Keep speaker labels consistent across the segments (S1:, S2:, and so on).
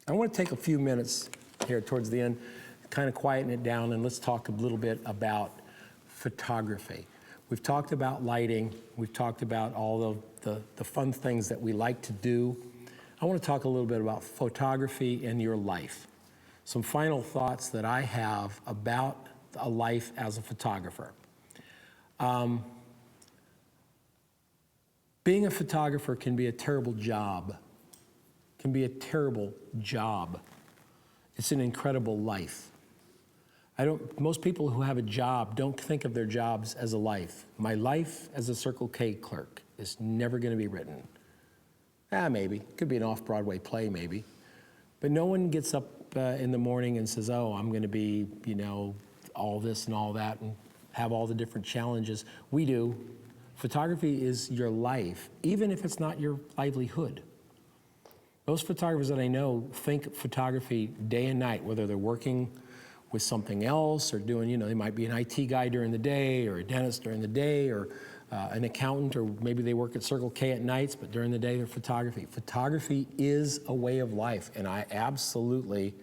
S1: I want to take a few minutes here towards the end, kind of quieten it down, and let's talk a little bit about photography. We've talked about lighting. We've talked about all the fun things that we like to do. I want to talk a little bit about photography in your life. Some final thoughts that I have about a life as a photographer. Being a photographer can be a terrible job. Can be a terrible job. It's an incredible life. Most people who have a job don't think of their jobs as a life. My life as a Circle K clerk is never going to be written. Maybe. Could be an off-Broadway play, maybe. But no one gets up in the morning and says, oh, I'm going to be, all this and all that and have all the different challenges. We do. Photography is your life, even if it's not your livelihood. Most photographers that I know think photography day and night, whether they're working with something else or doing, they might be an IT guy during the day or a dentist during the day or an accountant, or maybe they work at Circle K at nights, but during the day they're photography. Photography is a way of life, and I absolutely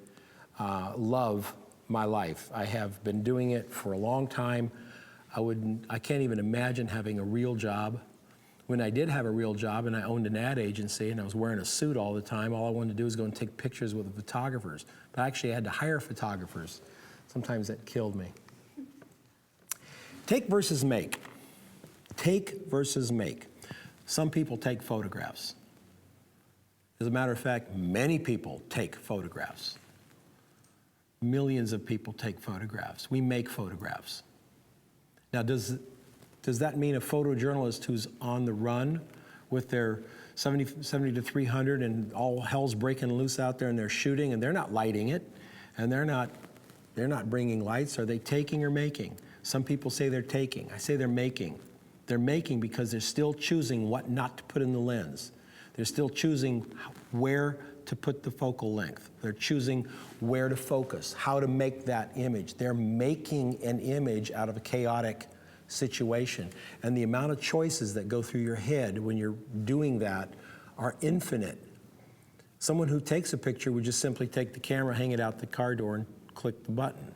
S1: love my life. I have been doing it for a long time. I can't even imagine having a real job. When I did have a real job and I owned an ad agency and I was wearing a suit all the time, all I wanted to do was go and take pictures with the photographers. But actually I had to hire photographers. Sometimes that killed me. Take versus make. Take versus make. Some people take photographs. As a matter of fact, many people take photographs. Millions of people take photographs. We make photographs. Now, does that mean a photojournalist who's on the run with their 70 to 300 and all hell's breaking loose out there and they're shooting and they're not lighting it and they're not bringing lights? Are they taking or making? Some people say they're taking. I say they're making. They're making because they're still choosing what not to put in the lens. They're still choosing where to put the focal length. They're choosing where to focus, how to make that image. They're making an image out of a chaotic situation. And the amount of choices that go through your head when you're doing that are infinite. Someone who takes a picture would just simply take the camera, hang it out the car door, and click the button.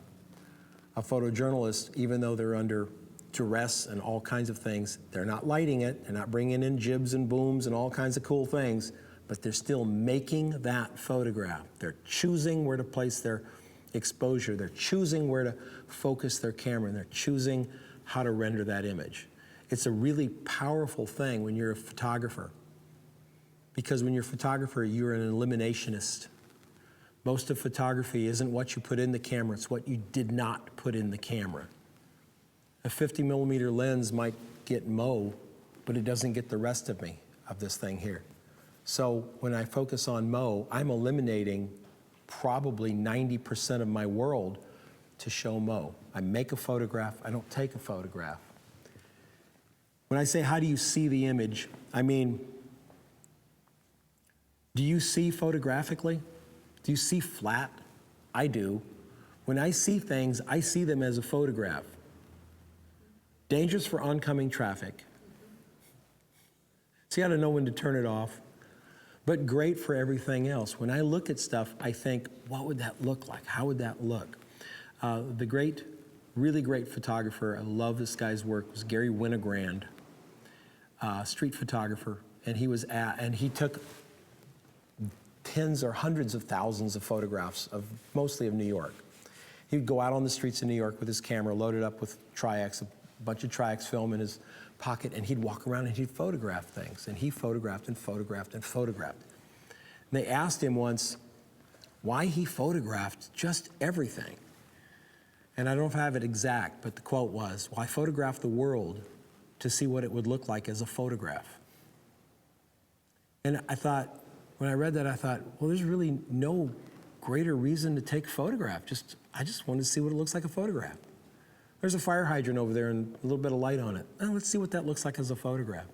S1: A photojournalist, even though they're under duress and all kinds of things, they're not lighting it, they're not bringing in jibs and booms and all kinds of cool things, but they're still making that photograph. They're choosing where to place their exposure. They're choosing where to focus their camera, and they're choosing how to render that image. It's a really powerful thing when you're a photographer, because when you're a photographer, you're an eliminationist. Most of photography isn't what you put in the camera, it's what you did not put in the camera. A 50 millimeter lens might get Mo, but it doesn't get the rest of me, of this thing here. So when I focus on Mo, I'm eliminating probably 90% of my world to show Mo. I make a photograph, I don't take a photograph. When I say, how do you see the image? I mean, do you see photographically? Do you see flat? I do. When I see things, I see them as a photograph. Dangerous for oncoming traffic. So you gotta know when to turn it off. But great for everything else. When I look at stuff, I think, what would that look like? How would that look? The really great photographer, I love this guy's work, was Gary Winogrand, street photographer. And he took tens or hundreds of thousands of photographs mostly of New York. He would go out on the streets of New York with his camera loaded up with Tri-X, a bunch of Tri-X film in his pocket, and he'd walk around and he'd photograph things. And he photographed and photographed and photographed. And they asked him once why he photographed just everything. And I don't know if I have it exact, but the quote was, well, I photographed the world to see what it would look like as a photograph. And I thought, when I read that, I thought, well, there's really no greater reason to take a photograph. I just wanted to see what it looks like a photograph. There's a fire hydrant over there and a little bit of light on it. Oh, let's see what that looks like as a photograph.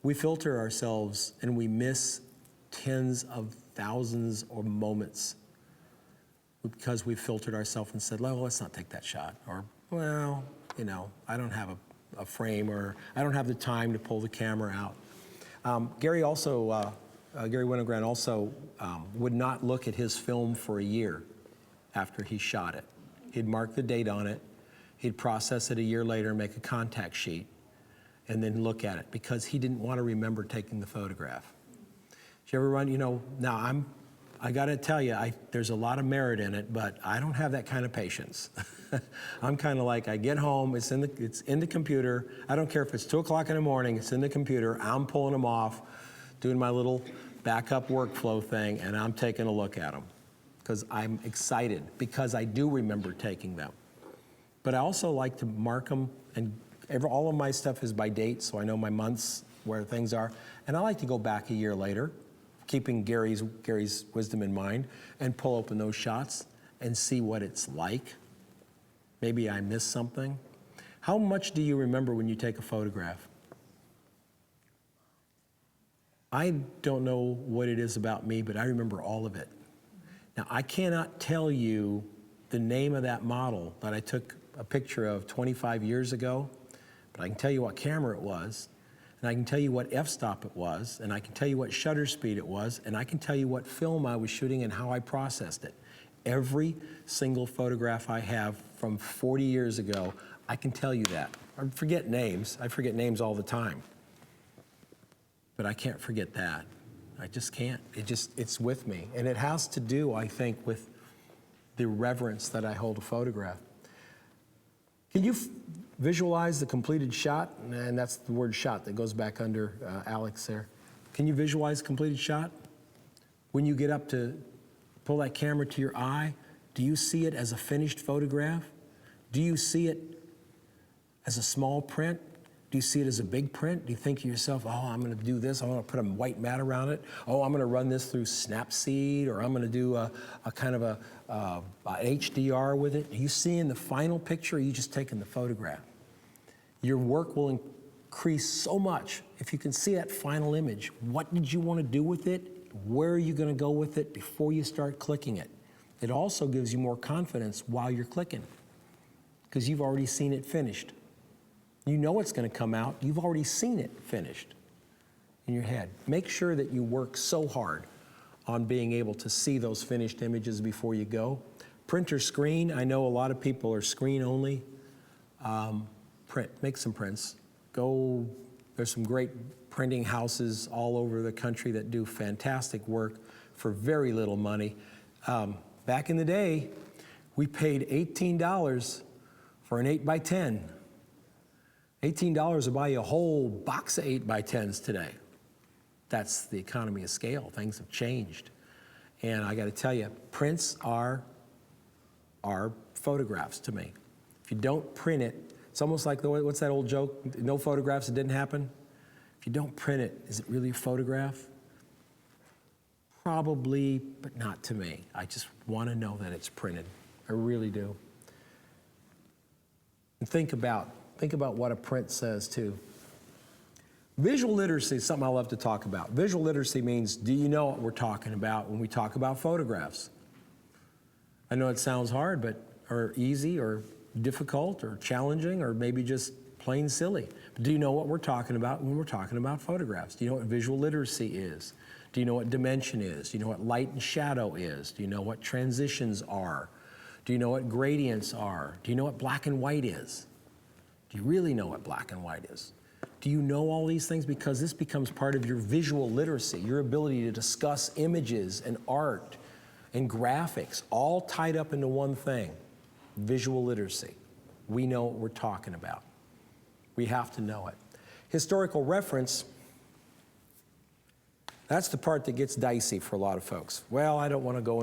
S1: We filter ourselves and we miss tens of thousands of moments because we filtered ourselves and said, well, let's not take that shot. Or, well, I don't have a frame, or I don't have the time to pull the camera out. Gary also Gary Winogrand also would not look at his film for a year after he shot it. He'd mark the date on it, he'd process it a year later, make a contact sheet, and then look at it because he didn't want to remember taking the photograph. Did you ever run, now I got to tell you, there's a lot of merit in it, but I don't have that kind of patience. I'm kind of like, I get home, it's in the computer. I don't care if it's 2 o'clock in the morning, it's in the computer. I'm pulling them off, doing my little backup workflow thing, and I'm taking a look at them because I'm excited because I do remember taking them. But I also like to mark them, and all of my stuff is by date, so I know my months where things are. And I like to go back a year later, keeping Gary's wisdom in mind, and pull open those shots and see what it's like. Maybe I missed something. How much do you remember when you take a photograph? I don't know what it is about me, but I remember all of it. Now, I cannot tell you the name of that model that I took a picture of 25 years ago, but I can tell you what camera it was, and I can tell you what f-stop it was, and I can tell you what shutter speed it was, and I can tell you what film I was shooting and how I processed it. Every single photograph I have from 40 years ago, I can tell you that. I forget names. I forget names all the time. But I can't forget that. I just can't. It's with me. And it has to do, I think, with the reverence that I hold a photograph. Can you visualize the completed shot? And that's the word shot that goes back under Alex there. Can you visualize completed shot? When you get up to pull that camera to your eye, do you see it as a finished photograph? Do you see it as a small print? Do you see it as a big print? Do you think to yourself, oh, I'm going to do this, I'm going to put a white mat around it, oh, I'm going to run this through Snapseed, or I'm going to do a kind of a HDR with it? Are you seeing the final picture, or are you just taking the photograph? Your work will increase so much if you can see that final image. What did you want to do with it? Where are you going to go with it before you start clicking it? It also gives you more confidence while you're clicking because you've already seen it finished. You know it's going to come out. You've already seen it finished in your head. Make sure that you work so hard on being able to see those finished images before you go. Print or screen. I know a lot of people are screen only. Print. Make some prints. Go. There's some great printing houses all over the country that do fantastic work for very little money. Back in the day, we paid $18 for an 8x10. $18 will buy you a whole box of 8x10s today. That's the economy of scale. Things have changed. And I got to tell you, prints are photographs to me. If you don't print it, it's almost like, what's that old joke? No photographs, it didn't happen. If you don't print it, is it really a photograph? Probably, but not to me. I just want to know that it's printed. I really do. And think about what a print says too. Visual literacy is something I love to talk about. Visual literacy means, do you know what we're talking about when we talk about photographs? I know it sounds hard, or easy, or difficult, or challenging, or maybe just plain silly. But do you know what we're talking about when we're talking about photographs? Do you know what visual literacy is? Do you know what dimension is? Do you know what light and shadow is? Do you know what transitions are? Do you know what gradients are? Do you know what black and white is? Do you really know what black and white is? Do you know all these things? Because this becomes part of your visual literacy, your ability to discuss images and art and graphics, all tied up into one thing, visual literacy. We know what we're talking about. We have to know it. Historical reference, that's the part that gets dicey for a lot of folks. Well, I don't want to go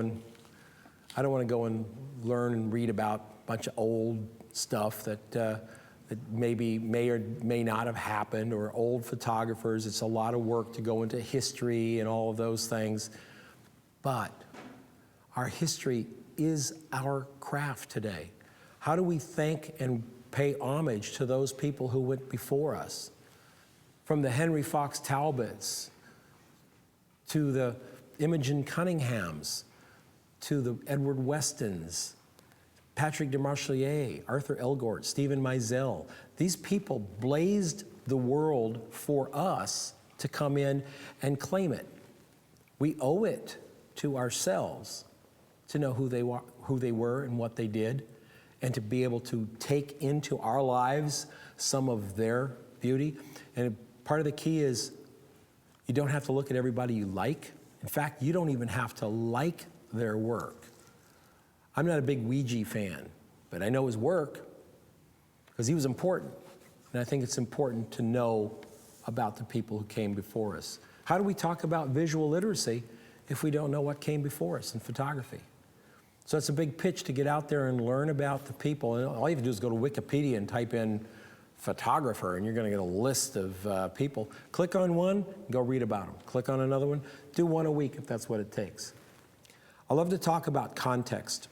S1: and learn and read about a bunch of old stuff that maybe may or may not have happened, or old photographers. It's a lot of work to go into history and all of those things. But our history is our craft today. How do we thank and pay homage to those people who went before us? From the Henry Fox Talbots, to the Imogen Cunninghams, to the Edward Westons, Patrick de Marchelier, Arthur Elgort, Stephen Meisel. These people blazed the world for us to come in and claim it. We owe it to ourselves to know who they were and what they did, and to be able to take into our lives some of their beauty. And part of the key is you don't have to look at everybody you like. In fact, you don't even have to like their work. I'm not a big Ouija fan, but I know his work because he was important. And I think it's important to know about the people who came before us. How do we talk about visual literacy if we don't know what came before us in photography? So it's a big pitch to get out there and learn about the people. And all you have to do is go to Wikipedia and type in photographer, and you're going to get a list of people. Click on one, go read about them. Click on another one, do one a week if that's what it takes. I love to talk about context.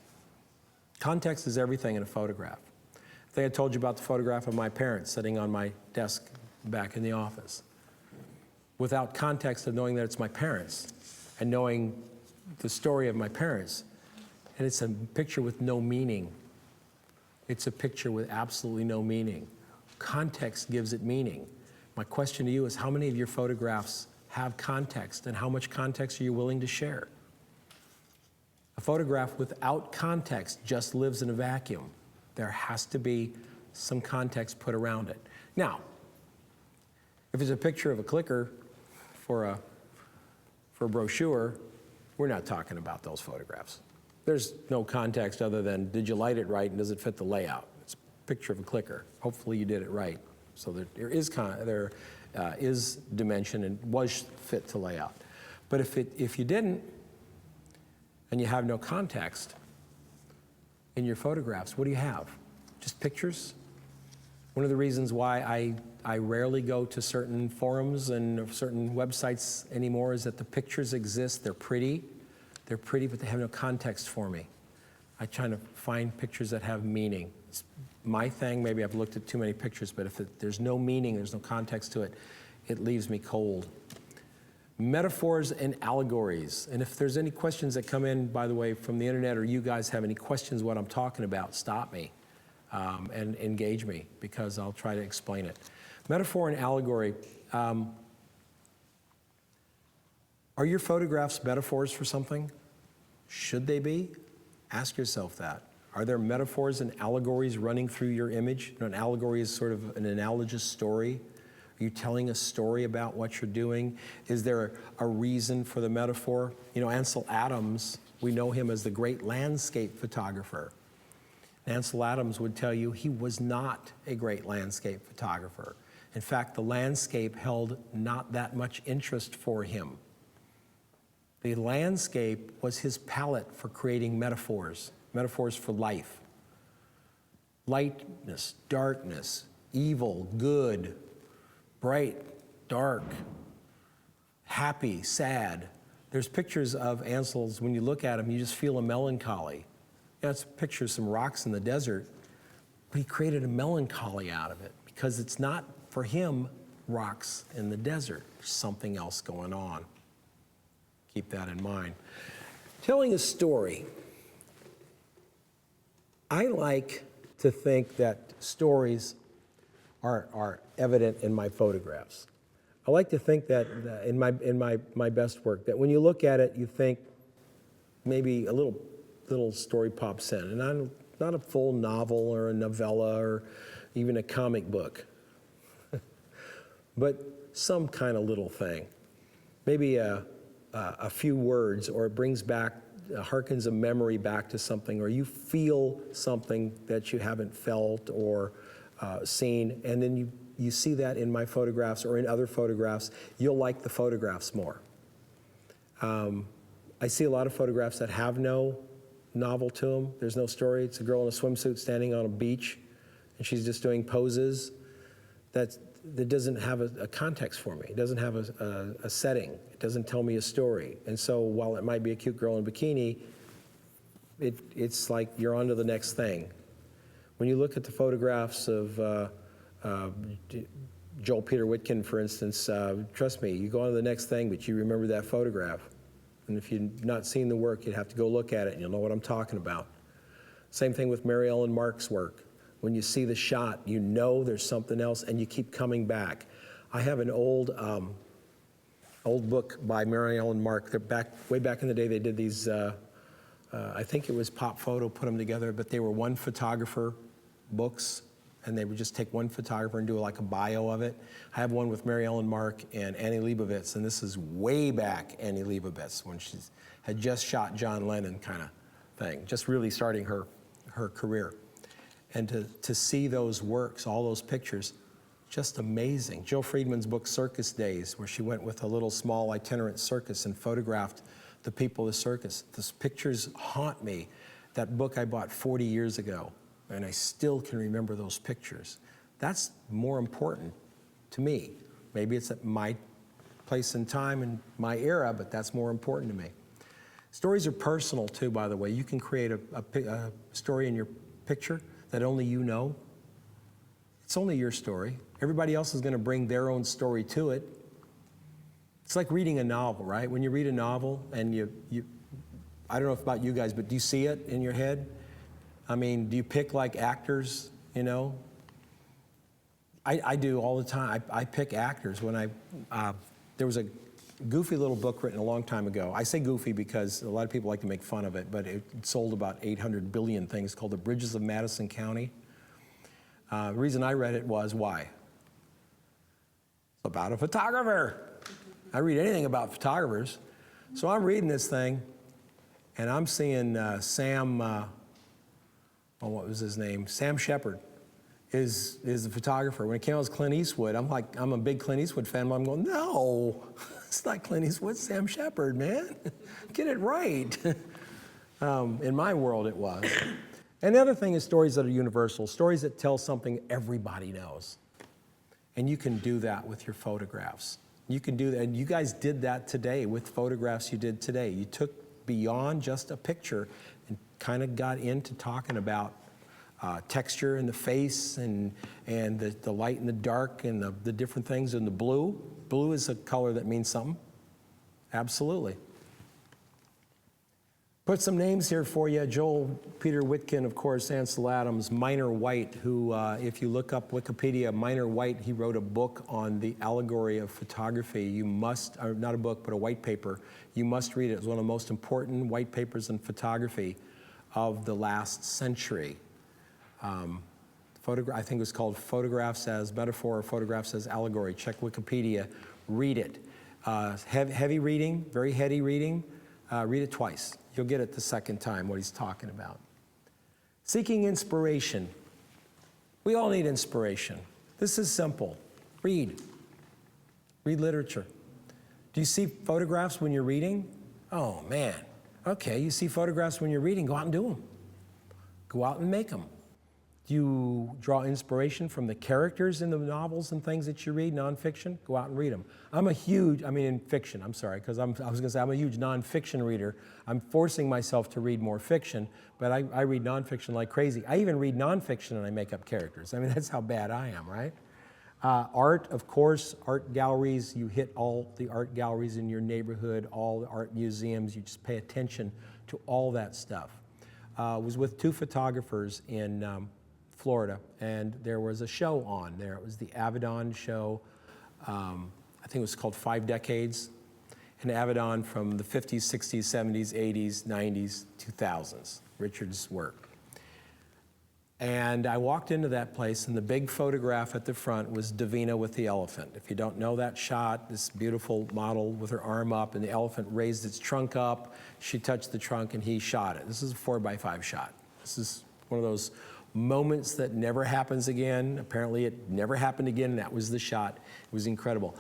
S1: Context is everything in a photograph. I think I told you about the photograph of my parents sitting on my desk back in the office. Without context of knowing that it's my parents and knowing the story of my parents, and it's a picture with no meaning. It's a picture with absolutely no meaning. Context gives it meaning. My question to you is, how many of your photographs have context, and how much context are you willing to share? A photograph without context just lives in a vacuum. There has to be some context put around it. Now, if it's a picture of a clicker for a brochure, we're not talking about those photographs. There's no context other than, did you light it right and does it fit the layout? It's a picture of a clicker. Hopefully you did it right. So that there is dimension and was fit to layout. But if you didn't, and you have no context in your photographs, what do you have? Just pictures? One of the reasons why I rarely go to certain forums and certain websites anymore is that the pictures exist, they're pretty, but they have no context for me. I try to find pictures that have meaning. It's my thing, maybe I've looked at too many pictures, but if there's no meaning, there's no context to it, it leaves me cold. Metaphors and allegories. And if there's any questions that come in, by the way, from the internet, or you guys have any questions what I'm talking about, stop me and engage me, because I'll try to explain it. Metaphor and allegory. Are your photographs metaphors for something? Should they be? Ask yourself that. Are there metaphors and allegories running through your image? An allegory is sort of an analogous story. Are you telling a story about what you're doing? Is there a reason for the metaphor? You know, Ansel Adams, we know him as the great landscape photographer. Ansel Adams would tell you he was not a great landscape photographer. In fact, the landscape held not that much interest for him. The landscape was his palette for creating metaphors, metaphors for life. Lightness, darkness, evil, good, bright, dark, happy, sad. There's pictures of Ansel's, when you look at them, you just feel a melancholy. You know, it's a picture of some rocks in the desert, but he created a melancholy out of it because it's not, for him, rocks in the desert. There's something else going on. Keep that in mind. Telling a story. I like to think that stories are evident in my photographs. I like to think that in my best work, that when you look at it, you think maybe a little story pops in, and not a full novel or a novella or even a comic book, but some kind of little thing. Maybe a few words, or it brings back, harkens a memory back to something, or you feel something that you haven't felt or seen, and then you see that in my photographs or in other photographs, you'll like the photographs more. I see a lot of photographs that have no novel to them. There's no story. It's a girl in a swimsuit standing on a beach, and she's just doing poses. That doesn't have a context for me. It doesn't have a setting. It doesn't tell me a story. And so while it might be a cute girl in a bikini, it's like you're on to the next thing. When you look at the photographs of Joel Peter Witkin, for instance, trust me, you go on to the next thing, but you remember that photograph. And if you've not seen the work, you'd have to go look at it, and you'll know what I'm talking about. Same thing with Mary Ellen Mark's work. When you see the shot, you know there's something else, and you keep coming back. I have an old old book by Mary Ellen Mark. They're way back in the day, they did these, I think it was Pop Photo put them together, but they were one photographer books, and they would just take one photographer and do like a bio of it. I have one with Mary Ellen Mark and Annie Leibovitz, and this is way back Annie Leibovitz when she had just shot John Lennon kind of thing, just really starting her career. And to see those works, all those pictures, just amazing. Jill Friedman's book, Circus Days, where she went with a little small itinerant circus and photographed the people of the circus. Those pictures haunt me. That book I bought 40 years ago, and I still can remember those pictures. That's more important to me. Maybe it's at my place and time and my era, but that's more important to me. Stories are personal too, by the way. You can create a story in your picture that only you know. It's only your story. Everybody else is going to bring their own story to it. It's like reading a novel, right? When you read a novel and I don't know about you guys, but do you see it in your head? I mean, do you pick like actors, you know? I do all the time. I pick actors. When there was a goofy little book written a long time ago. I say goofy because a lot of people like to make fun of it, but it sold about 800 billion things, called The Bridges of Madison County. The reason I read it was, why? It's about a photographer. I read anything about photographers. So I'm reading this thing, and I'm seeing Sam, what was his name? Sam Shepard is the photographer. When it came out as Clint Eastwood, I'm a big Clint Eastwood fan, but I'm going, no, it's not Clint Eastwood, it's Sam Shepard, man. Get it right. In my world, it was. And the other thing is stories that are universal, stories that tell something everybody knows. And you can do that with your photographs. You can do that, and you guys did that today with photographs you did today. You took beyond just a picture and kind of got into talking about texture in the face and the light and the dark and the different things in the blue. Blue is a color that means something. Absolutely. Put some names here for you. Joel Peter Witkin, of course, Ansel Adams, Minor White, who, if you look up Wikipedia, Minor White, he wrote a book on the allegory of photography. You must, or not a book, but a white paper. You must read it. It's one of the most important white papers in photography of the last century. I think it was called Photographs as Metaphor or Photographs as Allegory. Check Wikipedia, read it. Heavy reading, very heady reading. Read it twice. You'll get it the second time, what he's talking about. Seeking inspiration. We all need inspiration. This is simple. Read. Read literature. Do you see photographs when you're reading? Oh, man. Okay, you see photographs when you're reading, go out and do them. Go out and make them. Do you draw inspiration from the characters in the novels and things that you read, nonfiction? Go out and read them. In fiction, I'm sorry, because I was going to say I'm a huge nonfiction reader. I'm forcing myself to read more fiction, but I read nonfiction like crazy. I even read nonfiction and I make up characters. I mean, that's how bad I am, right? Art, of course, art galleries. You hit all the art galleries in your neighborhood, all the art museums. You just pay attention to all that stuff. I was with two photographers in Florida, and there was a show on there. It was the Avedon show. I think it was called 5 Decades. And Avedon from the 50s, 60s, 70s, 80s, 90s, 2000s, Richard's work. And I walked into that place, and the big photograph at the front was Davina with the elephant. If you don't know that shot, this beautiful model with her arm up, and the elephant raised its trunk up. She touched the trunk, and he shot it. This is a 4x5 shot. This is one of those moments that never happens again. Apparently it never happened again, and that was the shot. It was incredible.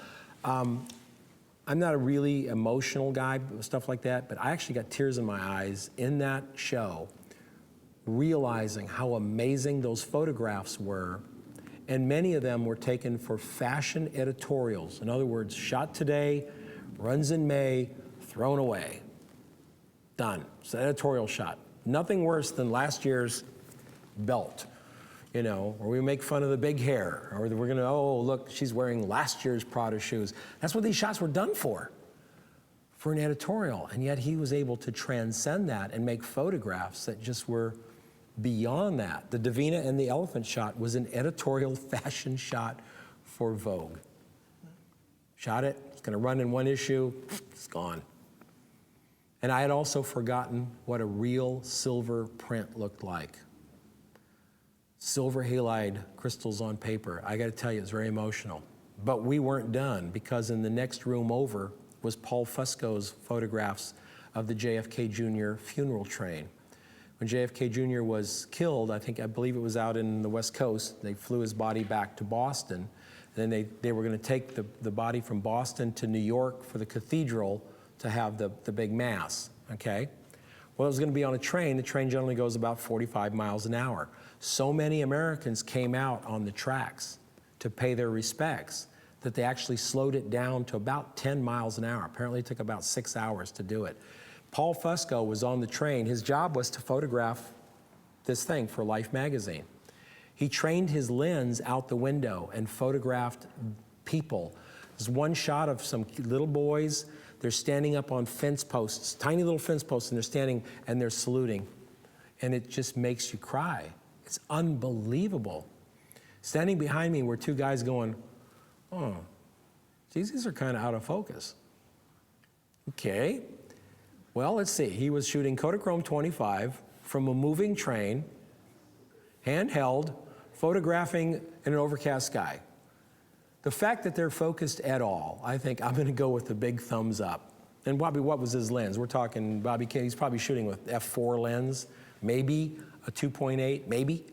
S1: I'm not a really emotional guy, stuff like that, but I actually got tears in my eyes in that show, realizing how amazing those photographs were, and many of them were taken for fashion editorials. In other words, shot today, runs in May, thrown away. Done. It's an editorial shot. Nothing worse than last year's belt, you know, or we make fun of the big hair, or we're gonna, oh, look, she's wearing last year's Prada shoes. That's what these shots were done for an editorial. And yet he was able to transcend that and make photographs that just were beyond that. The Davina and the elephant shot was an editorial fashion shot for Vogue. Shot it, gonna run in one issue, it's gone. And I had also forgotten what a real silver print looked like. Silver halide crystals on paper. I gotta tell you, it's very emotional. But we weren't done, because in the next room over was Paul Fusco's photographs of the JFK Jr. funeral train. When JFK Jr. was killed, I believe it was out in the West Coast, they flew his body back to Boston. And then they were gonna take the body from Boston to New York for the cathedral to have the big mass, okay? Well, it was gonna be on a train. The train generally goes about 45 miles an hour. So many Americans came out on the tracks to pay their respects that they actually slowed it down to about 10 miles an hour. Apparently it took about 6 hours to do it. Paul Fusco was on the train. His job was to photograph this thing for Life magazine. He trained his lens out the window and photographed people. There's one shot of some little boys. They're standing up on fence posts, tiny little fence posts, and they're standing and they're saluting. And it just makes you cry. It's unbelievable. Standing behind me were two guys going, oh, geez, these are kind of out of focus. Okay, well, let's see. He was shooting Kodachrome 25 from a moving train, handheld, photographing in an overcast sky. The fact that they're focused at all, I think I'm gonna go with the big thumbs up. And Bobby, what was his lens? We're talking Bobby Kennedy, he's probably shooting with f4 lens, maybe a 2.8, maybe.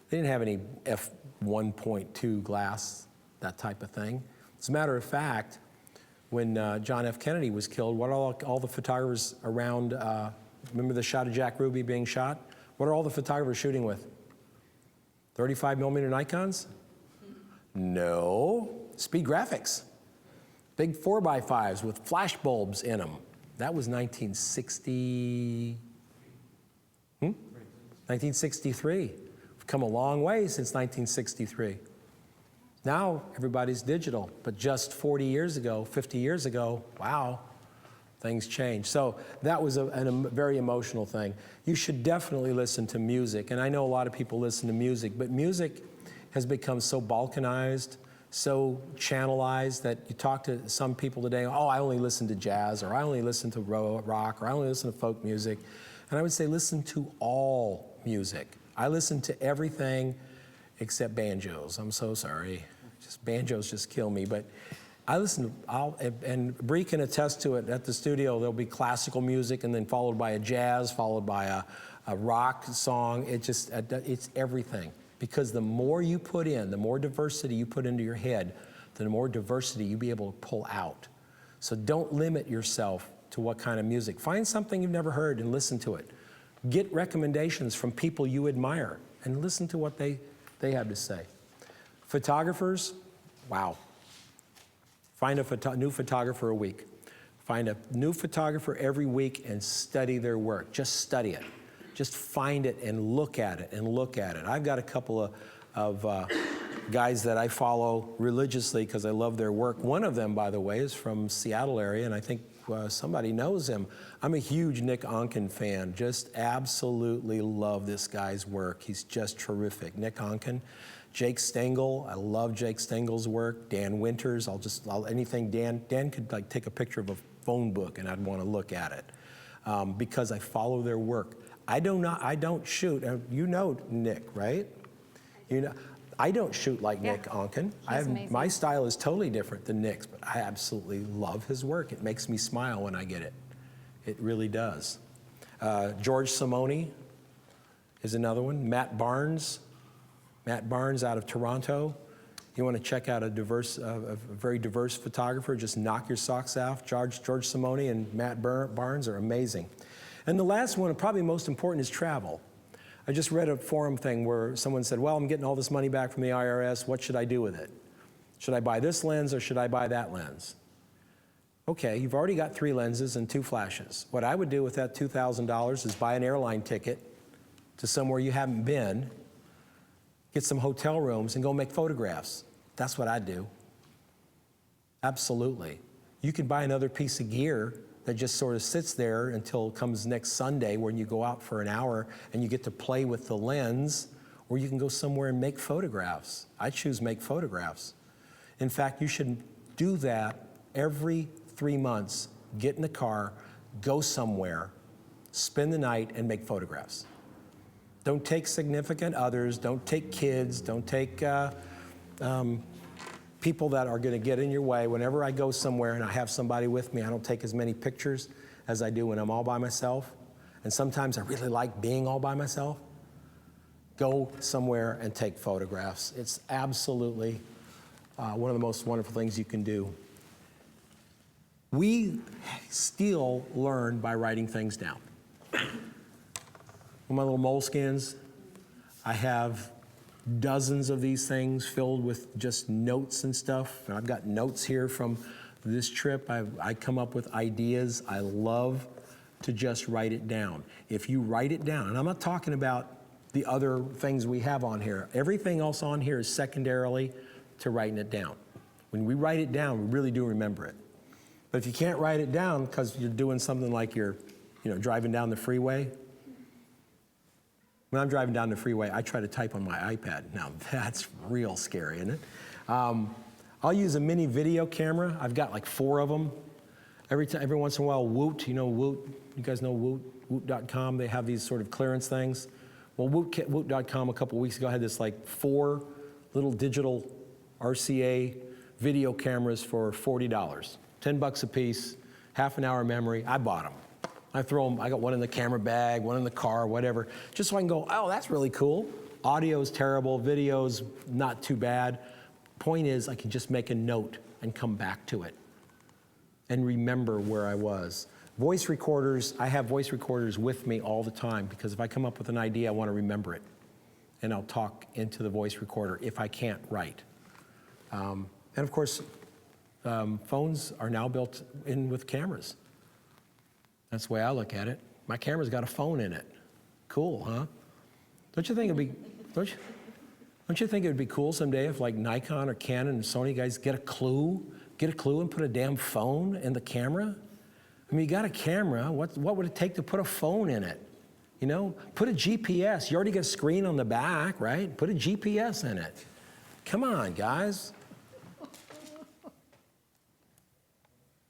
S1: They didn't have any f1.2 glass, that type of thing. As a matter of fact, when John F. Kennedy was killed, what are all the photographers around, remember the shot of Jack Ruby being shot? What are all the photographers shooting with? 35 millimeter Nikons? No, speed graphics. Big 4x5s with flash bulbs in them. That was 1960, 1963. We've come a long way since 1963. Now everybody's digital, but just 40 years ago, 50 years ago, wow, things changed. So that was a very emotional thing. You should definitely listen to music, and I know a lot of people listen to music, but music has become so balkanized, so channelized that you talk to some people today, oh, I only listen to jazz, or I only listen to rock, or I only listen to folk music. And I would say listen to all music. I listen to everything except banjos. I'm so sorry. Banjos just kill me, but I listen to, and Bree can attest to it, at the studio there'll be classical music and then followed by a jazz, followed by a rock song. It's everything. Because the more you put in, the more diversity you put into your head, the more diversity you'll be able to pull out. So don't limit yourself to what kind of music. Find something you've never heard and listen to it. Get recommendations from people you admire and listen to what they have to say. Photographers, wow. Find a new photographer a week. Find a new photographer every week and study their work. Just study it. Just find it and look at it and look at it. I've got a couple of guys that I follow religiously because I love their work. One of them, by the way, is from Seattle area, and I think somebody knows him. I'm a huge Nick Onken fan. Just absolutely love this guy's work. He's just terrific. Nick Onken. Jake Stengel, I love Jake Stengel's work. Dan Winters, anything Dan could like take a picture of a phone book and I'd want to look at it because I follow their work. I don't shoot. You know Nick, right? You know, I don't shoot like Nick Onken. My style is totally different than Nick's, but I absolutely love his work. It makes me smile when I get it. It really does. George Simone is another one. Matt Barnes out of Toronto. You want to check out a very diverse photographer, just knock your socks off. George Simone and Matt Barnes are amazing. And the last one, and probably most important, is travel. I just read a forum thing where someone said, well, I'm getting all this money back from the IRS, what should I do with it? Should I buy this lens or should I buy that lens? Okay, you've already got 3 lenses and 2 flashes. What I would do with that $2,000 is buy an airline ticket to somewhere you haven't been, get some hotel rooms and go make photographs. That's what I'd do. Absolutely. You could buy another piece of gear that just sort of sits there until it comes next Sunday when you go out for an hour and you get to play with the lens, or you can go somewhere and make photographs. I choose make photographs. In fact, you should do that every 3 months, get in the car, go somewhere, spend the night, and make photographs. Don't take significant others, don't take kids, don't take people that are going to get in your way. Whenever I go somewhere and I have somebody with me, I don't take as many pictures as I do when I'm all by myself. And sometimes I really like being all by myself. Go somewhere and take photographs. It's absolutely one of the most wonderful things you can do. We still learn by writing things down. On my little moleskins, I have dozens of these things filled with just notes and stuff. I've got notes here from this trip. I come up with ideas. I love to just write it down. If you write it down, and I'm not talking about the other things we have on here. Everything else on here is secondarily to writing it down. When we write it down, we really do remember it. But if you can't write it down because you're doing something like you're driving down the freeway, when I'm driving down the freeway, I try to type on my iPad. Now, that's real scary, isn't it? I'll use a mini video camera. I've got like 4 of them. Every once in a while, Woot, Woot, you guys know Woot, Woot.com, they have these sort of clearance things. Well, Woot.com a couple weeks ago had this like 4 little digital RCA video cameras for $40, 10 bucks a piece, half an hour memory. I bought them. I throw them, I got one in the camera bag, one in the car, whatever, just so I can go, oh, that's really cool. Audio's terrible, video's not too bad. Point is, I can just make a note and come back to it and remember where I was. Voice recorders, I have voice recorders with me all the time because if I come up with an idea, I want to remember it. And I'll talk into the voice recorder if I can't write. And of course, phones are now built in with cameras. That's the way I look at it. My camera's got a phone in it. Cool, huh? Don't you think it would be cool someday if like Nikon or Canon and Sony guys get a clue and put a damn phone in the camera? I mean, you got a camera, what would it take to put a phone in it? Put a GPS. You already got a screen on the back, right? Put a GPS in it. Come on, guys. I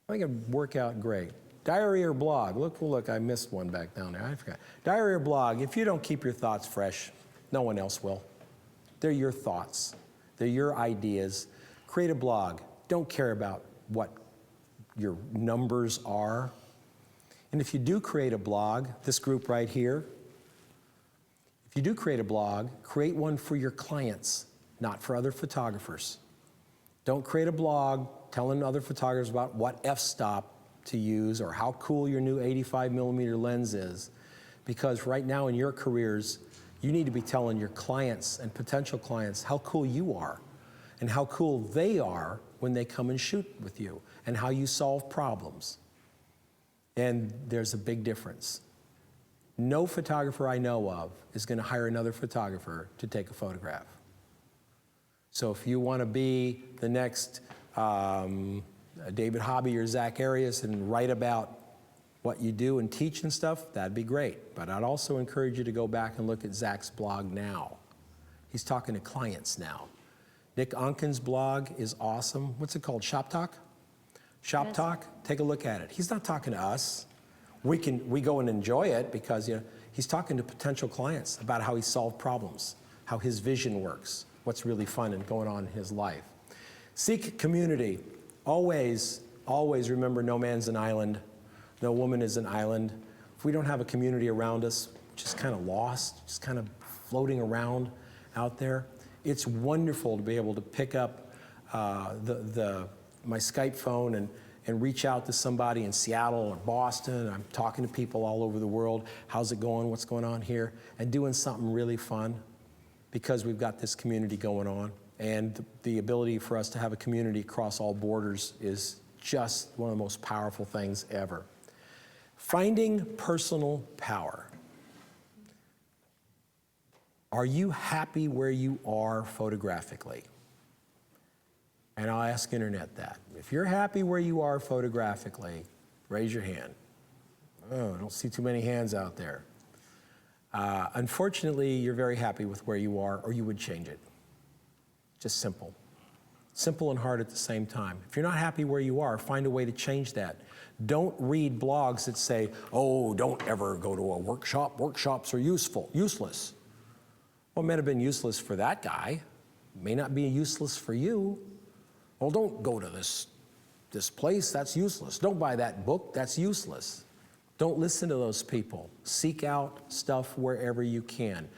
S1: think it'd work out great. Diary or blog. Look, I missed one back down there. I forgot. Diary or blog. If you don't keep your thoughts fresh, no one else will. They're your thoughts. They're your ideas. Create a blog. Don't care about what your numbers are. And if you do create a blog, this group right here, if you do create a blog, create one for your clients, not for other photographers. Don't create a blog telling other photographers about what f-stop to use or how cool your new 85mm lens is. Because right now in your careers, you need to be telling your clients and potential clients how cool you are and how cool they are when they come and shoot with you and how you solve problems. And there's a big difference. No photographer I know of is going to hire another photographer to take a photograph. So if you want to be the next David Hobby or Zach Arias and write about what you do and teach and stuff, that'd be great. But I'd also encourage you to go back and look at Zach's blog now. He's talking to clients now. Nick Onken's blog is awesome. What's it called? Shop Talk? Shop Talk? Take a look at it. He's not talking to us. We go and enjoy it because he's talking to potential clients about how he solved problems, how his vision works, what's really fun and going on in his life. Seek community. Always remember no man's an island. No woman is an island. If we don't have a community around us, just kind of lost, just kind of floating around out there, it's wonderful to be able to pick up my Skype phone and reach out to somebody in Seattle or Boston. I'm talking to people all over the world. How's it going? What's going on here? And doing something really fun because we've got this community going on. And the ability for us to have a community across all borders is just one of the most powerful things ever. Finding personal power. Are you happy where you are photographically? And I'll ask Internet that. If you're happy where you are photographically, raise your hand. Oh, I don't see too many hands out there. Unfortunately, you're very happy with where you are, or you would change it. Just simple. Simple and hard at the same time. If you're not happy where you are, find a way to change that. Don't read blogs that say, oh, don't ever go to a workshop. Workshops are useless. Well, it may have been useless for that guy. It may not be useless for you. Well, don't go to this place, that's useless. Don't buy that book, that's useless. Don't listen to those people. Seek out stuff wherever you can.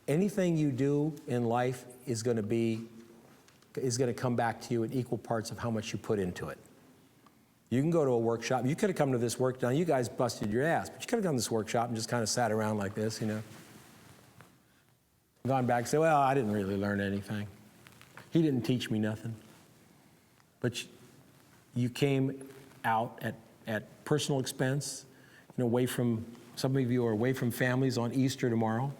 S1: Anything you do in life is going to come back to you in equal parts of how much you put into it. You can go to a workshop. You could have come to this work. Now, you guys busted your ass, but you could have come to this workshop and just kind of sat around like this, you know. Gone back and say, well, I didn't really learn anything. He didn't teach me nothing. But you came out at personal expense, you know, away from, some of you are away from families on Easter tomorrow.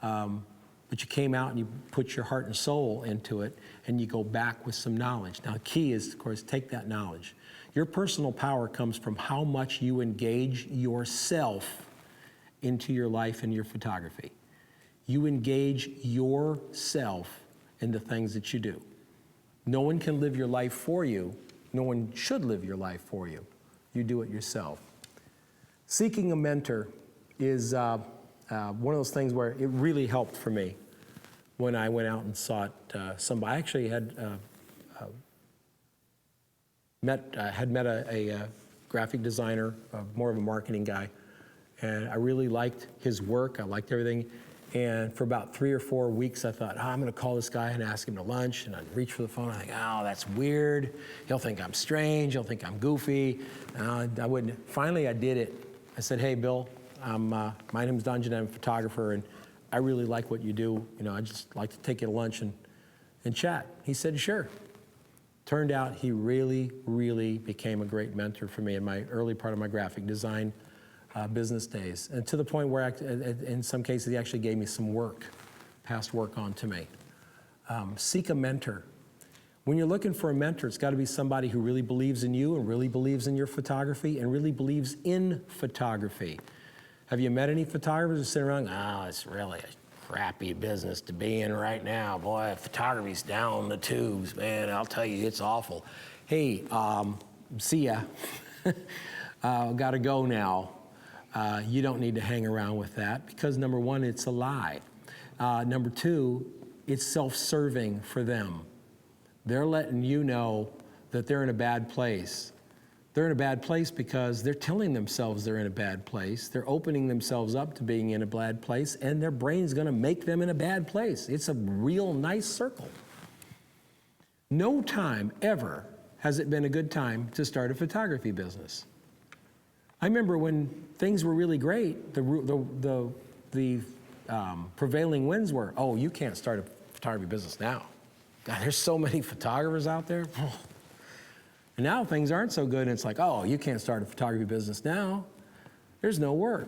S1: But you came out and you put your heart and soul into it, and you go back with some knowledge. Now, the key is, of course, take that knowledge. Your personal power comes from how much you engage yourself into your life and your photography. You engage yourself in the things that you do. No one can live your life for you. No one should live your life for you. You do it yourself. Seeking a mentor is one of those things where it really helped for me when I went out and sought somebody. I actually had met a graphic designer, more of a marketing guy, and I really liked his work. I liked everything. And for about 3 or 4 weeks, I thought, I'm going to call this guy and ask him to lunch. And I'd reach for the phone. I think, oh, that's weird. He'll think I'm strange. He'll think I'm goofy. I wouldn't. Finally, I did it. I said, hey, Bill, my name's Don Giannatti. I'm a photographer, and I really like what you do. You know, I'd just like to take you to lunch and chat. He said, sure. Turned out he really, really became a great mentor for me in my early part of my graphic design business days, and to the point where in some cases he actually gave me some work, past work on to me. Seek a mentor. When you're looking for a mentor, it's got to be somebody who really believes in you and really believes in your photography and really believes in photography. Have you met any photographers who sit around, it's really a crappy business to be in right now. Boy, photography's down the tubes, man. I'll tell you, it's awful. Hey, see ya. Gotta go now. You don't need to hang around with that because, number one, it's a lie. Number two, it's self-serving for them. They're letting you know that they're in a bad place. They're in a bad place because they're telling themselves they're in a bad place. They're opening themselves up to being in a bad place, and their brain's going to make them in a bad place. It's a real nice circle. No time ever has it been a good time to start a photography business. I remember when things were really great, the prevailing winds were, oh, you can't start a photography business now. God, there's so many photographers out there. And now things aren't so good, and it's like, oh, you can't start a photography business now. There's no work.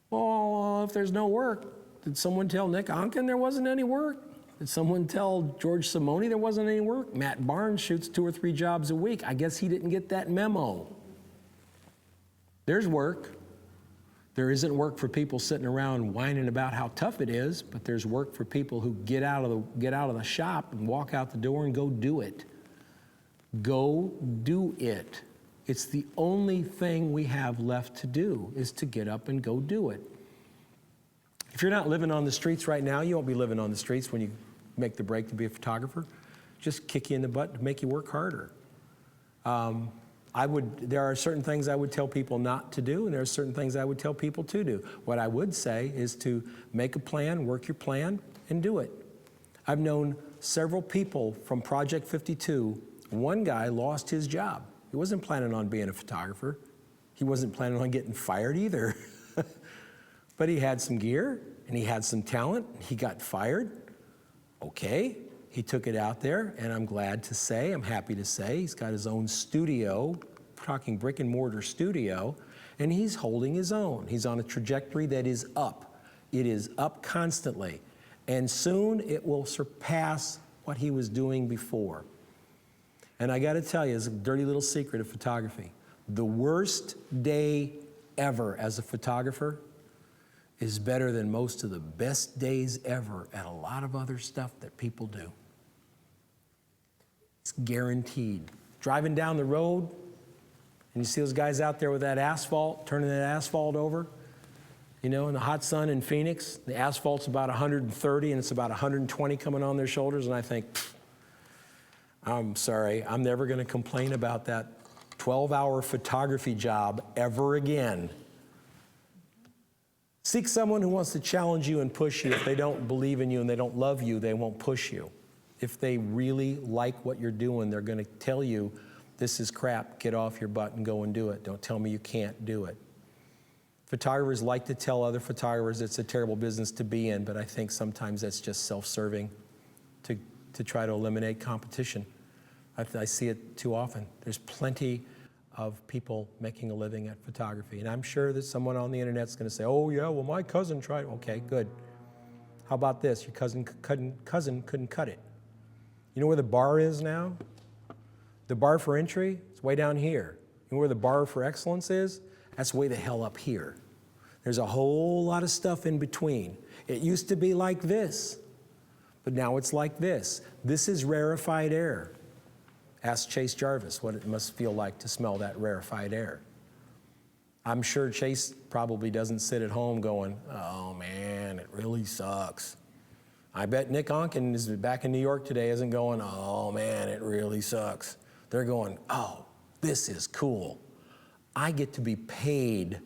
S1: Well, if there's no work, did someone tell Nick Onken there wasn't any work? Did someone tell George Simone there wasn't any work? Matt Barnes shoots 2 or 3 jobs a week. I guess he didn't get that memo. There's work. There isn't work for people sitting around whining about how tough it is, but there's work for people who get out of the shop and walk out the door and go do it. Go do it. It's the only thing we have left to do is to get up and go do it. If you're not living on the streets right now, you won't be living on the streets when you make the break to be a photographer. Just kick you in the butt to make you work harder. There are certain things I would tell people not to do, and there are certain things I would tell people to do. What I would say is to make a plan, work your plan, and do it. I've known several people from Project 52. One guy lost his job. He wasn't planning on being a photographer. He wasn't planning on getting fired either. But he had some gear, and he had some talent. He got fired. Okay. He took it out there, and I'm happy to say, he's got his own studio, talking brick and mortar studio, and he's holding his own. He's on a trajectory that is up. It is up constantly, and soon it will surpass what he was doing before. And I got to tell you, it's a dirty little secret of photography. The worst day ever as a photographer is better than most of the best days ever at a lot of other stuff that people do. It's guaranteed. Driving down the road, and you see those guys out there with that asphalt, turning that asphalt over, you know, in the hot sun in Phoenix. The asphalt's about 130, and it's about 120 coming on their shoulders, and I think, I'm sorry, I'm never going to complain about that 12-hour photography job ever again. Seek someone who wants to challenge you and push you. If they don't believe in you and they don't love you, they won't push you. If they really like what you're doing, they're going to tell you, this is crap, get off your butt and go and do it. Don't tell me you can't do it. Photographers like to tell other photographers it's a terrible business to be in, but I think sometimes that's just self-serving to try to eliminate competition. I see it too often. There's plenty of people making a living at photography, and I'm sure that someone on the internet's going to say, oh yeah, well my cousin tried. Okay, good. How about this? Your cousin couldn't cut it. You know where the bar is now? The bar for entry is way down here. You know where the bar for excellence is? That's way the hell up here. There's a whole lot of stuff in between. It used to be like this, but now it's like this. This is rarefied air. Ask Chase Jarvis what it must feel like to smell that rarefied air. I'm sure Chase probably doesn't sit at home going, oh man, it really sucks. I bet Nick Onken is back in New York today isn't going, oh man, it really sucks. They're going, oh, this is cool. I get to be paid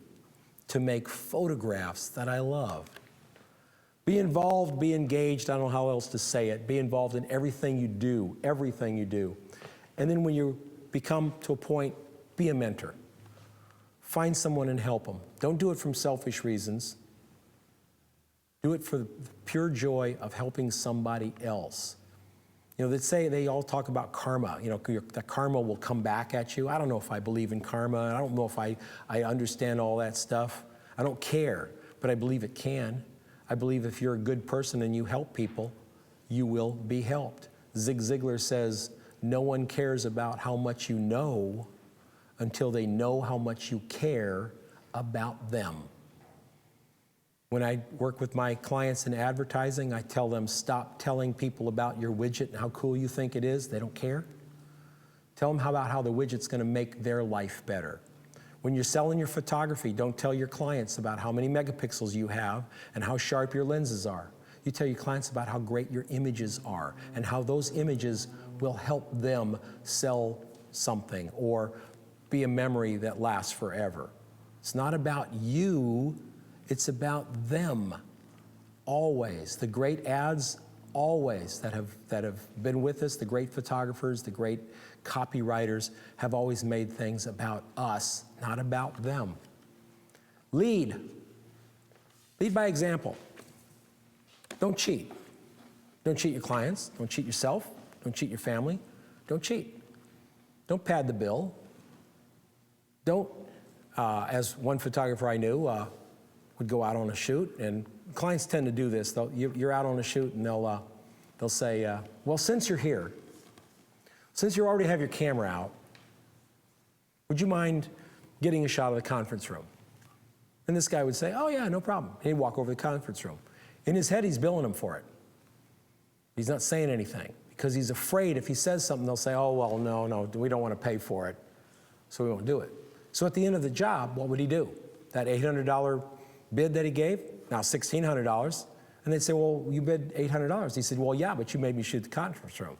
S1: to make photographs that I love. Be involved, be engaged, I don't know how else to say it. Be involved in everything you do, everything you do. And then when you become to a point, be a mentor. Find someone and help them. Don't do it from selfish reasons. Do it for the pure joy of helping somebody else. You know, they all talk about karma, you know, that karma will come back at you. I don't know if I believe in karma. I don't know if I understand all that stuff. I don't care, but I believe it can. I believe if you're a good person and you help people, you will be helped. Zig Ziglar says, no one cares about how much you know until they know how much you care about them. When I work with my clients in advertising, I tell them, stop telling people about your widget and how cool you think it is. They don't care. Tell them about how the widget's going to make their life better. When you're selling your photography, don't tell your clients about how many megapixels you have and how sharp your lenses are. You tell your clients about how great your images are and how those images will help them sell something or be a memory that lasts forever. It's not about you. It's about them, always. The great ads, always, that have been with us, the great photographers, the great copywriters, have always made things about us, not about them. Lead. Lead by example. Don't cheat. Don't cheat your clients. Don't cheat yourself. Don't cheat your family. Don't cheat. Don't pad the bill. Don't, as one photographer I knew, would go out on a shoot, and clients tend to do this. You're out on a shoot, and they'll say, well, since you're here, since you already have your camera out, would you mind getting a shot of the conference room? And this guy would say, oh yeah, no problem. And he'd walk over to the conference room. In his head, he's billing them for it. He's not saying anything, because he's afraid if he says something, they'll say, oh, well, no, we don't want to pay for it, so we won't do it. So at the end of the job, what would he do? That $800 bid that he gave, now $1,600, and they'd say, well, you bid $800. He said, well, yeah, but you made me shoot the conference room.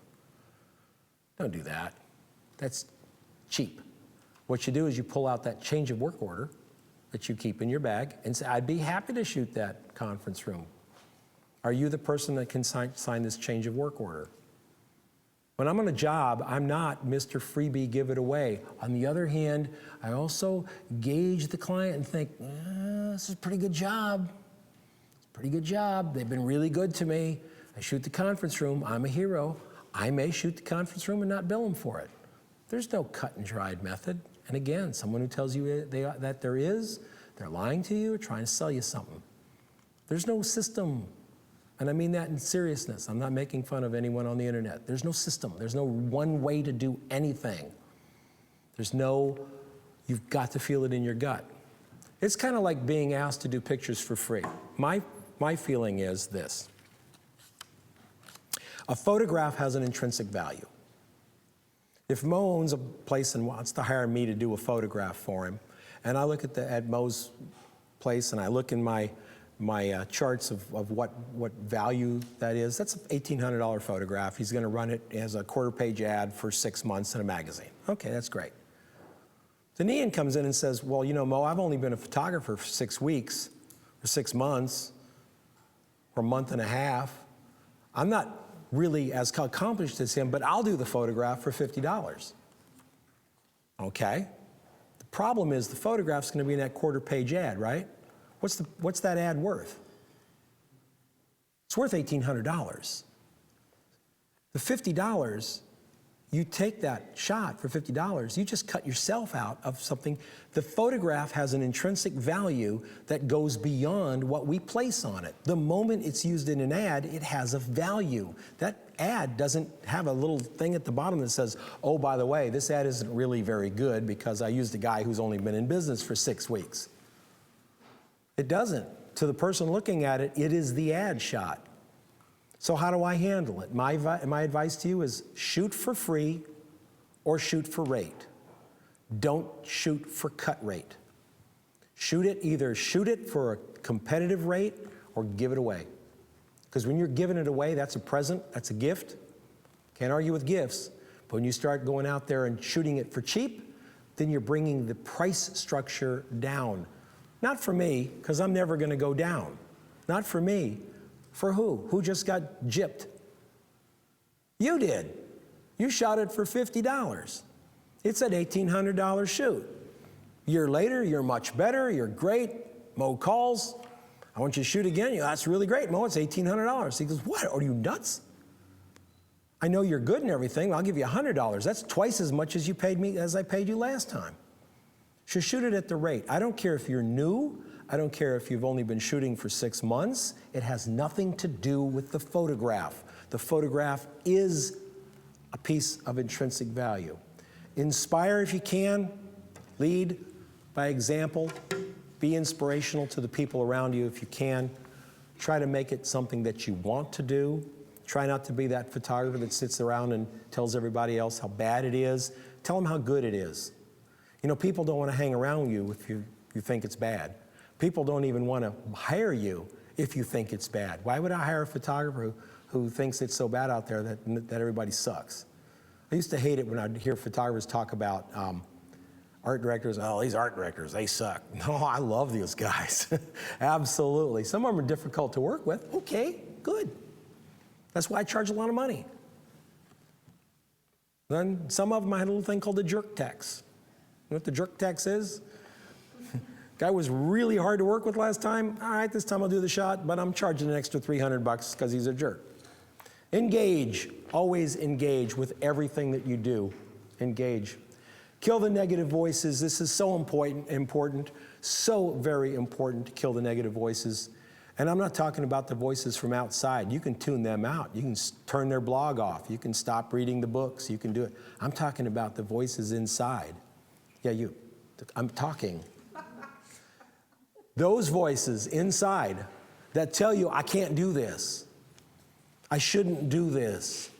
S1: Don't do that. That's cheap. What you do is you pull out that change of work order that you keep in your bag and say, I'd be happy to shoot that conference room. Are you the person that can sign this change of work order? When I'm on a job, I'm not Mr. Freebie, give it away. On the other hand, I also gauge the client and think, this is a pretty good job. It's a pretty good job. They've been really good to me. I shoot the conference room. I'm a hero. I may shoot the conference room and not bill them for it. There's no cut and dried method. And again, someone who tells you that there is, they're lying to you or trying to sell you something. There's no system. And I mean that in seriousness. I'm not making fun of anyone on the internet. There's no system. There's no one way to do anything. You've got to feel it in your gut. It's kind of like being asked to do pictures for free. My feeling is this. A photograph has an intrinsic value. If Mo owns a place and wants to hire me to do a photograph for him, and I look at Mo's place and I look in my charts of what value that is, that's an $1,800 photograph. He's going to run it as a quarter-page ad for 6 months in a magazine. Okay, that's great. Then Ian comes in and says, well, you know, Mo, I've only been a photographer for 6 weeks, or 6 months, or a month and a half. I'm not really as accomplished as him, but I'll do the photograph for $50. Okay. The problem is the photograph's going to be in that quarter-page ad, right? What's that ad worth? It's worth $1,800. The $50, you take that shot for $50, you just cut yourself out of something. The photograph has an intrinsic value that goes beyond what we place on it. The moment it's used in an ad, it has a value. That ad doesn't have a little thing at the bottom that says, oh, by the way, this ad isn't really very good because I used a guy who's only been in business for 6 weeks. It doesn't. To the person looking at it, it is the ad shot. So how do I handle it? My advice to you is shoot for free or shoot for rate. Don't shoot for cut rate. Either shoot it for a competitive rate or give it away. Because when you're giving it away, that's a present, that's a gift. Can't argue with gifts. But when you start going out there and shooting it for cheap, then you're bringing the price structure down. Not for me, because I'm never going to go down. Not for me. For who? Who just got gypped? You did. You shot it for $50. It's an $1,800 shoot. A year later, you're much better, you're great. Mo calls, I want you to shoot again. That's really great, Mo, it's $1,800. He goes, what, are you nuts? I know you're good and everything, I'll give you $100. That's twice as much as you paid me as I paid you last time. So shoot it at the rate. I don't care if you're new, I don't care if you've only been shooting for 6 months. It has nothing to do with the photograph. The photograph is a piece of intrinsic value. Inspire if you can, lead by example, be inspirational to the people around you if you can. Try to make it something that you want to do. Try not to be that photographer that sits around and tells everybody else how bad it is. Tell them how good it is. You know, people don't want to hang around you if you think it's bad. People don't even want to hire you if you think it's bad. Why would I hire a photographer who thinks it's so bad out there that everybody sucks? I used to hate it when I'd hear photographers talk about art directors. Oh, these art directors, they suck. No, I love these guys. Absolutely. Some of them are difficult to work with. Okay, good. That's why I charge a lot of money. Then some of them I had a little thing called the jerk tax. You know what the jerk tax is? Guy was really hard to work with last time. All right, this time I'll do the shot, but I'm charging an extra $300 because he's a jerk. Engage. Always engage with everything that you do. Engage. Kill the negative voices. This is so important, so very important to kill the negative voices. And I'm not talking about the voices from outside. You can tune them out. You can turn their blog off. You can stop reading the books. You can do it. I'm talking about the voices inside. Yeah, you. I'm talking. Those voices inside that tell you, I can't do this. I shouldn't do this.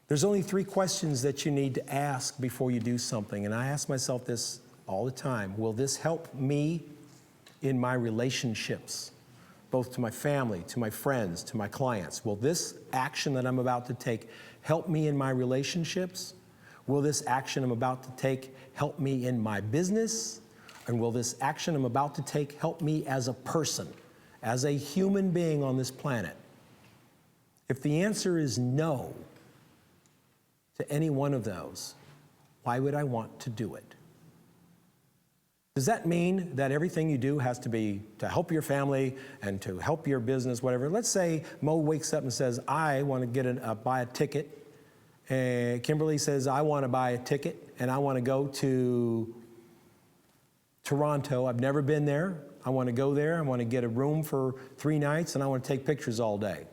S1: There's only 3 questions that you need to ask before you do something. And I ask myself this all the time. Will this help me in my relationships, both to my family, to my friends, to my clients? Will this action that I'm about to take help me in my relationships? Will this action I'm about to take help me in my business? And will this action I'm about to take help me as a person, as a human being on this planet? If the answer is no to any one of those, why would I want to do it? Does that mean that everything you do has to be to help your family and to help your business, whatever? Let's say Mo wakes up and says, I want to get buy a ticket. And Kimberly says, I want to buy a ticket and I want to go to Toronto. I've never been there. I want to go there. I want to get a room for 3 nights and I want to take pictures all day.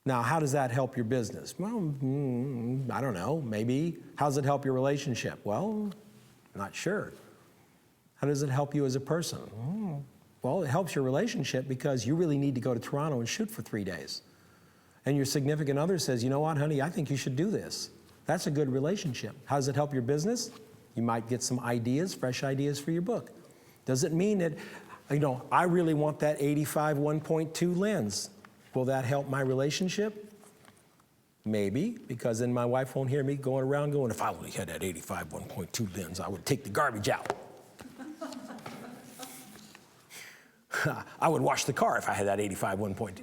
S1: Now, how does that help your business? Well, I don't know, maybe. How does it help your relationship? Well, not sure. How does it help you as a person? Well, it helps your relationship because you really need to go to Toronto and shoot for 3 days. And your significant other says, you know what, honey, I think you should do this. That's a good relationship. How does it help your business? You might get some ideas, fresh ideas for your book. Does it mean that, I really want that 85 1.2 lens? Will that help my relationship? Maybe, because then my wife won't hear me going around going, if I only had that 85 1.2 lens, I would take the garbage out. I would wash the car if I had that 85 1.2.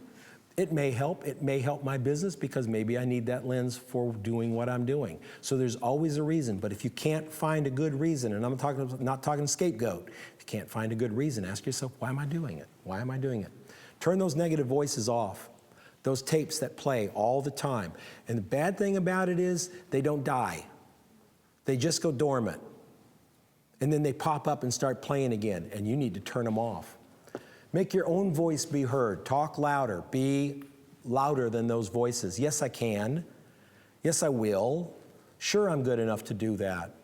S1: It may help my business because maybe I need that lens for doing what I'm doing. So there's always a reason, but if you can't find a good reason, and I'm not talking scapegoat, if you can't find a good reason, ask yourself, why am I doing it? Why am I doing it? Turn those negative voices off, those tapes that play all the time. And the bad thing about it is they don't die. They just go dormant. And then they pop up and start playing again, and you need to turn them off. Make your own voice be heard. Talk louder. Be louder than those voices. Yes, I can. Yes, I will. Sure, I'm good enough to do that.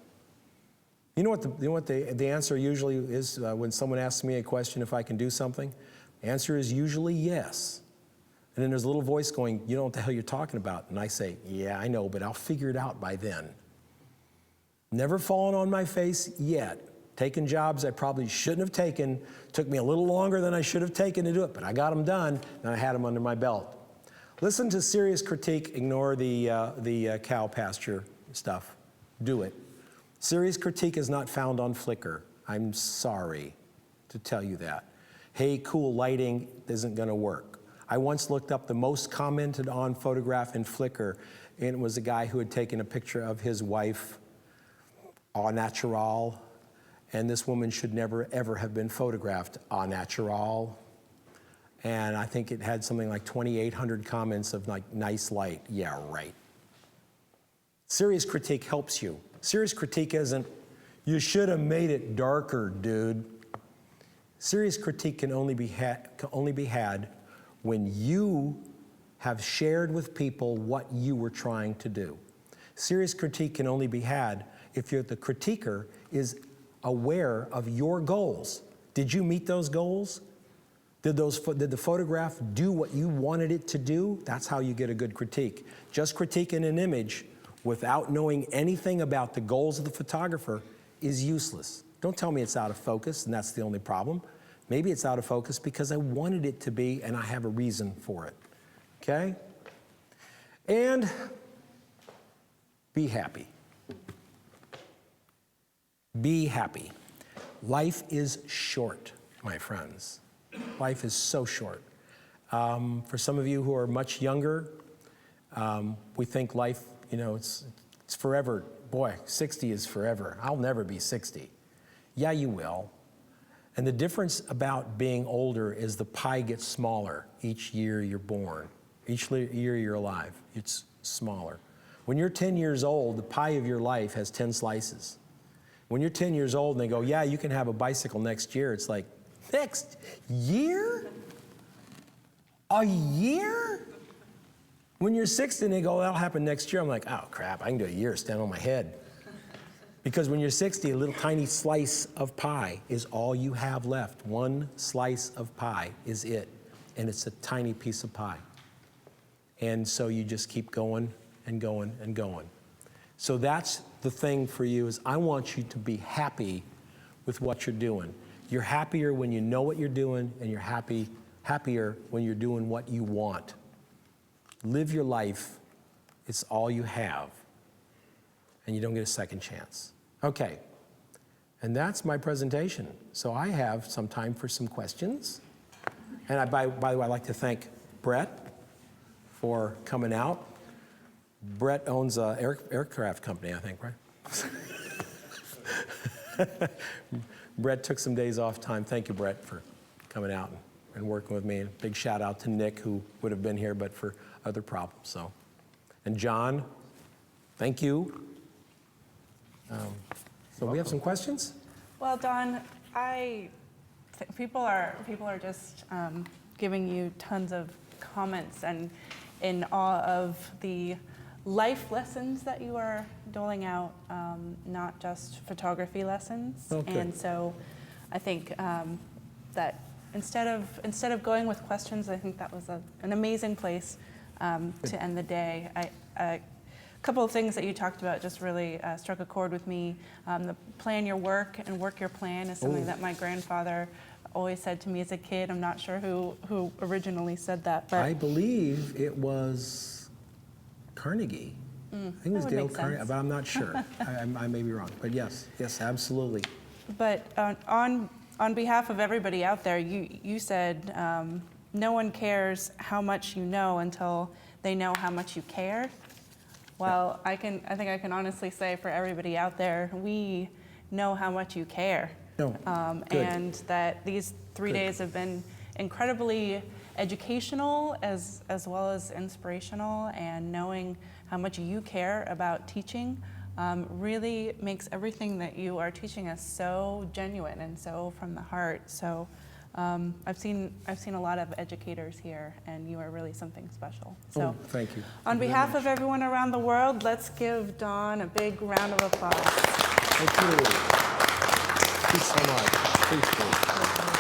S1: You know what the answer usually is when someone asks me a question if I can do something? The answer is usually yes. And then there's a little voice going, you know what the hell you're talking about. And I say, yeah, I know, but I'll figure it out by then. Never fallen on my face yet. Taken jobs I probably shouldn't have taken. Took me a little longer than I should have taken to do it, but I got them done, and I had them under my belt. Listen to serious critique. Ignore the cow pasture stuff. Do it. Serious critique is not found on Flickr. I'm sorry to tell you that. Hey, cool lighting isn't going to work. I once looked up the most commented on photograph in Flickr, and it was a guy who had taken a picture of his wife au naturel. And this woman should never, ever have been photographed au naturel. And I think it had something like 2,800 comments of like, nice light. Yeah, right. Serious critique helps you. Serious critique isn't, you should have made it darker, dude. Serious critique can only be had when you have shared with people what you were trying to do. Serious critique can only be had if the critiquer is aware of your goals. Did you meet those goals? Did the photograph do what you wanted it to do? That's how you get a good critique. Just critiquing an image without knowing anything about the goals of the photographer is useless. Don't tell me it's out of focus and that's the only problem. Maybe it's out of focus because I wanted it to be and I have a reason for it. Okay? And be happy. Be happy. Life is short, my friends. Life is so short. For some of you who are much younger, we think life, it's forever. Boy, 60 is forever. I'll never be 60. Yeah, you will. And the difference about being older is the pie gets smaller each year you're born. Each year you're alive, it's smaller. When you're 10 years old, the pie of your life has 10 slices. When you're 10 years old and they go, yeah, you can have a bicycle next year, it's like, next year? A year? When you're 60 and they go, that'll happen next year, I'm like, oh crap, I can do a year, stand on my head. Because when you're 60, a little tiny slice of pie is all you have left. One slice of pie is it, and it's a tiny piece of pie. And so you just keep going and going and going. So that's the thing for you is I want you to be happy with what you're doing. You're happier when you know what you're doing, and you're happier when you're doing what you want. Live your life. It's all you have. And you don't get a second chance. Okay. And that's my presentation. So I have some time for some questions. And by the way, I'd like to thank Brett for coming out. Brett owns an aircraft company, I think, right? Brett took some days off time. Thank you, Brett, for coming out and working with me. And big shout out to Nick, who would have been here, but for other problems. So, and John, thank you. So we have some questions?
S2: Well, Don, people are just giving you tons of comments and in awe of the life lessons that you are doling out, not just photography lessons.
S1: Okay.
S2: And so I think that instead of going with questions, I think that was an amazing place to end the day. couple of things that you talked about just really struck a chord with me. The plan your work and work your plan is something that my grandfather always said to me as a kid. I'm not sure who originally said that, but
S1: I believe it was Carnegie. I think it was
S2: that would
S1: Dale
S2: make
S1: Carnegie,
S2: sense.
S1: but I'm not sure. I may be wrong, but yes, absolutely.
S2: But on behalf of everybody out there, you said no one cares how much you know until they know how much you care. Well, I think I can honestly say for everybody out there, we know how much you care.
S1: No, good.
S2: And that these 3
S1: Good.
S2: days have been incredibly educational as well as inspirational, and knowing how much you care about teaching really makes everything that you are teaching us so genuine and so from the heart. So I've seen a lot of educators here, and you are really something special. So
S1: Oh, thank you.
S2: on
S1: Thank you very
S2: behalf
S1: much.
S2: of everyone around the world, let's give Dawn a big round of applause.
S1: Thank you. Thank you so much. Please, please.